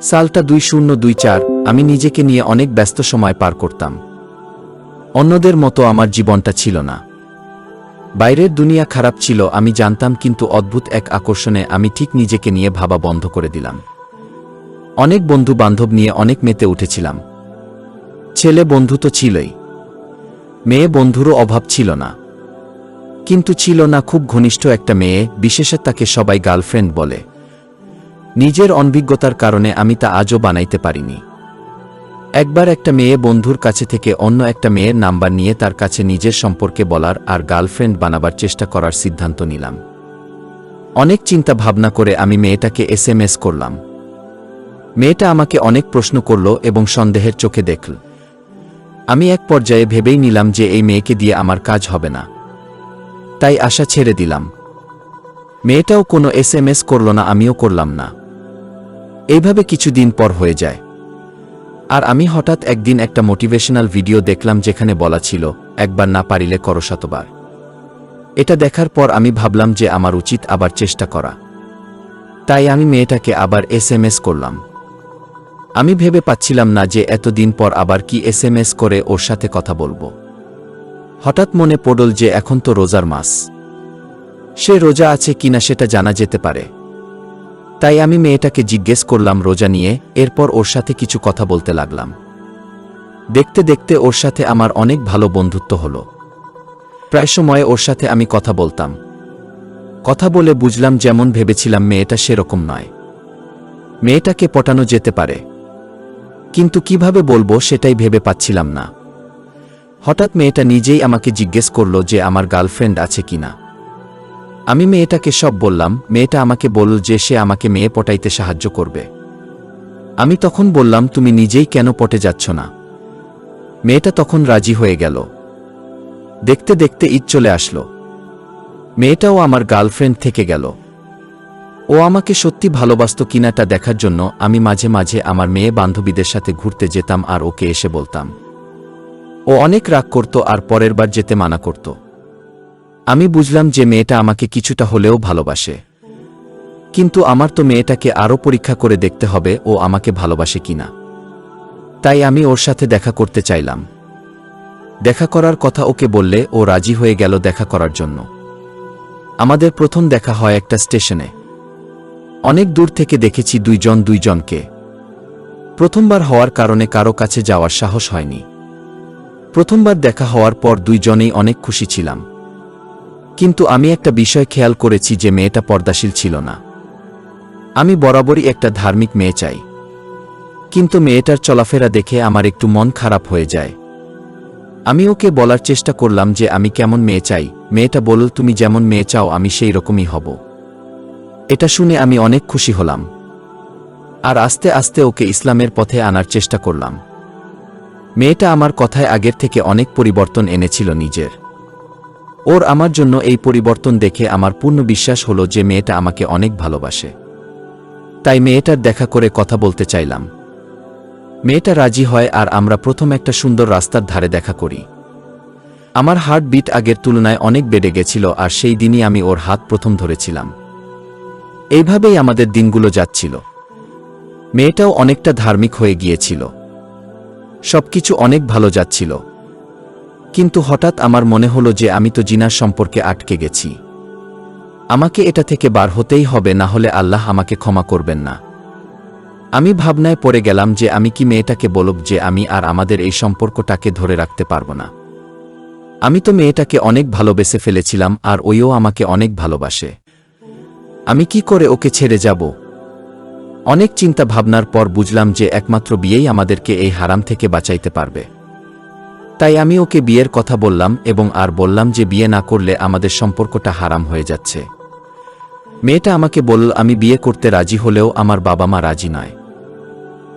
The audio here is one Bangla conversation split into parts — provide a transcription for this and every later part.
সালটা 2024। আমি নিজেকে নিয়ে অনেক ব্যস্ত সময় পার করতাম। অন্যদের মতো আমার জীবনটা ছিল না। বাইরের দুনিয়া খারাপ ছিল আমি জানতাম, কিন্তু অদ্ভুত এক আকর্ষণে আমি ঠিক নিজেকে নিয়ে ভাবা বন্ধ করে দিলাম। অনেক বন্ধু বান্ধব নিয়ে অনেক মেতে উঠেছিলাম। ছেলে বন্ধু তো ছিলই, মেয়ে বন্ধুরও অভাব ছিল না। কিন্তু ছিল না খুব ঘনিষ্ঠ একটা মেয়ে, বিশেষত তাকে সবাই গার্লফ্রেন্ড বলে। নিজের অনভিজ্ঞতার কারণে আমি তা আজও বানাইতে পারিনি। একবার একটা মেয়ে বন্ধুর কাছে থেকে অন্য একটা মেয়ের নাম্বার নিয়ে তার কাছে নিজের সম্পর্কে বলার আর গার্লফ্রেন্ড বানাবার চেষ্টা করার সিদ্ধান্ত নিলাম। অনেক চিন্তা ভাবনা করে আমি মেয়েটাকে SMS করলাম। মেয়েটা আমাকে অনেক প্রশ্ন করল এবং সন্দেহের চোখে দেখল। আমি এক পর্যায়ে ভেবেই নিলাম যে এই মেয়েকে দিয়ে আমার কাজ হবে না, তাই আশা ছেড়ে দিলাম। মেয়েটাও কোনো SMS করল না, আমিও করলাম না। এইভাবে কিছুদিন পর হয়ে যায়। আর আমি হঠাৎ একদিন একটা মোটিভেশনাল ভিডিও দেখলাম যেখানে বলা ছিল, একবার না পারিলে করো শতবার। এটা দেখার পর আমি ভাবলাম যে আমার উচিত আবার চেষ্টা করা। তাই আমি মেয়েটাকে আবার SMS করলাম। আমি ভেবে পাচ্ছিলাম না যে এতদিন পর আবার কি SMS করে ওর সাথে কথা বলবো। হঠাৎ মনে পড়ল যে এখন তো রোজার মাস, সে রোজা আছে কিনা সেটা জানা যেতে পারে। তাই আমি মেয়েটাকে জিজ্ঞেস করলাম রোজা নিয়ে। এরপর ওর সাথে কিছু কথা বলতে লাগলাম। দেখতে দেখতে ওর সাথে আমার অনেক ভালো বন্ধুত্ব হলো। প্রায় সময় ওর সাথে আমি কথা বলতাম। কথা বলে বুঝলাম যেমন ভেবেছিলাম মেয়েটা সেরকম নয়। মেয়েটাকে পটানো যেতে পারে, কিন্তু কিভাবে বলবো সেটাই ভেবে পাচ্ছিলাম না। হঠাৎ মেয়েটা নিজেই আমাকে জিজ্ঞেস করল যে আমার গার্লফ্রেন্ড আছে কিনা। আমি মেয়েটাকে সব বললাম। মেয়েটা আমাকে বলল যে সে আমাকে মেয়ে পটাইতে সাহায্য করবে। আমি তখন বললাম, তুমি নিজেই কেন পটে যাচ্ছ না? মেয়েটা তখন রাজি হয়ে গেল। দেখতে দেখতে ঈদ চলে আসলো। মেয়েটাও আমার গার্লফ্রেন্ড থেকে গেল। ও আমাকে সত্যি ভালোবাসত কিনাটা দেখার জন্য আমি মাঝে মাঝে আমার মেয়ে বান্ধবীদের সাথে ঘুরতে যেতাম আর ওকে এসে বলতাম। ও অনেক রাগ করত আর পরের বার যেতে মানা করত। আমি বুঝলাম যে মেয়েটা আমাকে কিছুটা হলেও ভালোবাসে, কিন্তু আমার তো মেয়েটাকে আরও পরীক্ষা করে দেখতে হবে ও আমাকে ভালোবাসে কিনা। তাই আমি ওর সাথে দেখা করতে চাইলাম। দেখা করার কথা ওকে বললে ও রাজি হয়ে গেল দেখা করার জন্য। আমাদের প্রথম দেখা হয় একটা স্টেশনে। অনেক দূর থেকে দেখেছি দুইজন দুইজনকে। প্রথমবার হওয়ার কারণে কারো কাছে যাওয়ার সাহস হয়নি। প্রথমবার দেখা হওয়ার পর দুইজনেই অনেক খুশি ছিলাম, কিন্তু আমি একটা বিষয় খেয়াল করেছি যে মেয়েটা পর্দাশীল ছিল না। আমি বরাবরই একটা ধার্মিক মেয়ে চাই, কিন্তু মেয়েটার চলাফেরা দেখে আমার একটু মন খারাপ হয়ে যায়। আমি ওকে বলার চেষ্টা করলাম যে আমি কেমন মেয়ে চাই। মেয়েটা বলল, তুমি যেমন মেয়ে চাও আমি সেই রকমই হব। এটা শুনে আমি অনেক খুশি হলাম আর আস্তে আস্তে ওকে ইসলামের পথে আনার চেষ্টা করলাম। মেয়েটা আমার কথায় আগের থেকে অনেক পরিবর্তন এনেছিল নিজের। ওর আমার জন্য এই পরিবর্তন দেখে আমার পূর্ণ বিশ্বাস হলো যে মেয়েটা আমাকে অনেক ভালোবাসে। তাই মেয়েটার দেখা করে কথা বলতে চাইলাম। মেয়েটা রাজি হয় আর আমরা প্রথম একটা সুন্দর রাস্তার ধারে দেখা করি। আমার হার্টবিট আগের তুলনায় অনেক বেড়ে গেছিল আর সেই দিনই আমি ওর হাত প্রথম ধরেছিলাম। এইভাবেই আমাদের দিনগুলো যাচ্ছিল। মেয়েটাও অনেকটা ধার্মিক হয়ে গিয়েছিল। সবকিছু অনেক ভালো যাচ্ছিল, কিন্তু হঠাৎ আমার মনে হলো যে আমি তো জিনার সম্পর্কে আটকে গেছি। আমাকে এটা থেকে বার হতেই হবে, না হলে আল্লাহ আমাকে ক্ষমা করবেন না। আমি ভাবনায় পড়ে গেলাম যে আমি কি মেয়েটাকে বলব যে আমি আর আমাদের এই সম্পর্কটাকে ধরে রাখতে পারব না। আমি তো মেয়েটাকে অনেক ভালোবেসে ফেলেছিলাম আর ওইও আমাকে অনেক ভালোবাসে। আমি কি করে ওকে ছেড়ে যাব? অনেক চিন্তা ভাবনার পর বুঝলাম যে একমাত্র বিয়েই আমাদেরকে এই হারাম থেকে বাঁচাইতে পারবে। তাই আমি ওকে বিয়ের কথা বললাম এবং আর বললাম যে বিয়ে না করলে আমাদের সম্পর্কটা হারাম হয়ে যাচ্ছে। মেয়েটা আমাকে বলল, আমি বিয়ে করতে রাজি হলেও আমার বাবা মা রাজি নয়।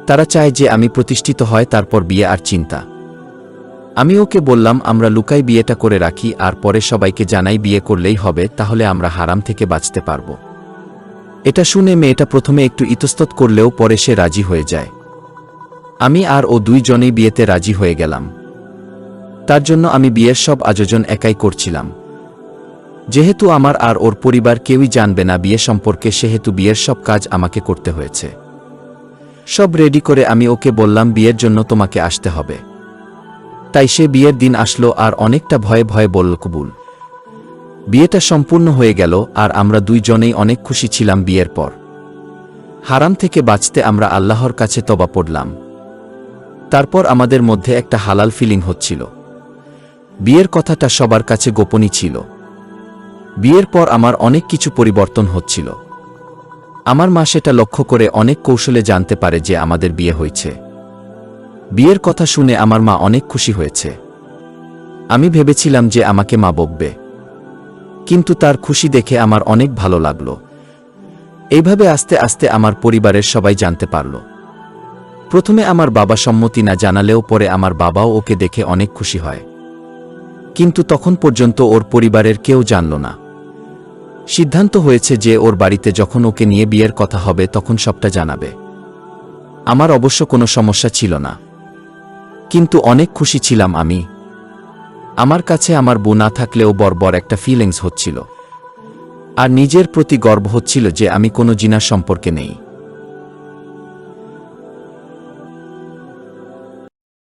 তারা চায় যে আমি প্রতিষ্ঠিত হয় তারপর বিয়ে আর চিন্তা। আমি ওকে বললাম, আমরা লুকাই বিয়েটা করে রাখি আর পরে সবাইকে জানাই বিয়ে করলেই হবে, তাহলে আমরা হারাম থেকে বাঁচতে পারব। এটা শুনে মেয়েটা প্রথমে একটু ইতস্তত করলেও পরে সে রাজি হয়ে যায়। আমি আর ও দুইজনেই বিয়েতে রাজি হয়ে গেলাম। তার জন্য আমি বিয়ের সব আয়োজন একাই করছিলাম। যেহেতু আমার আর ওর পরিবার কেউই জানবে না বিয়ে সম্পর্কে, সেহেতু বিয়ের সব কাজ আমাকে করতে হয়েছে। সব রেডি করে আমি ওকে বললাম বিয়ের জন্য তোমাকে আসতে হবে। তাই সে বিয়ের দিন আসলো আর অনেকটা ভয়ে ভয়ে বলল কবুল। বিয়েটা সম্পূর্ণ হয়ে গেল আর আমরা দুইজনেই অনেক খুশি ছিলাম। বিয়ের পর হারাম থেকে বাঁচতে আমরা আল্লাহর কাছে তওবা পড়লাম। তারপর আমাদের মধ্যে একটা হালাল ফিলিং হচ্ছিল। বিয়ের কথাটা সবার কাছে গোপনই ছিল। বিয়ের পর আমার অনেক কিছু পরিবর্তন হচ্ছিল। আমার মা সেটা লক্ষ্য করে অনেক কৌশলে জানতে পারে যে আমাদের বিয়ে হয়েছে। বিয়ের কথা শুনে আমার মা অনেক খুশি হয়েছে। আমি ভেবেছিলাম যে আমাকে মা বকবে, কিন্তু তার খুশি দেখে আমার অনেক ভালো লাগলো। এইভাবে আস্তে আস্তে আমার পরিবারের সবাই জানতে পারল। প্রথমে আমার বাবা সম্মতি না জানালেও পরে আমার বাবাও ওকে দেখে অনেক খুশি হয়, কিন্তু তখন পর্যন্ত ওর পরিবারের কেউ জানল না। সিদ্ধান্ত হয়েছে যে ওর বাড়িতে যখন ওকে নিয়ে বিয়ের কথা হবে তখন সবটা জানাবে। আমার অবশ্য কোনো সমস্যা ছিল না, কিন্তু অনেক খুশি ছিলাম আমি। আমার কাছে আমার বউ না থাকলেও বর্বর একটা ফিলিংস হচ্ছিল, আর নিজের প্রতি গর্ব হচ্ছিল যে আমি কোনো জিনার সম্পর্কে নেই।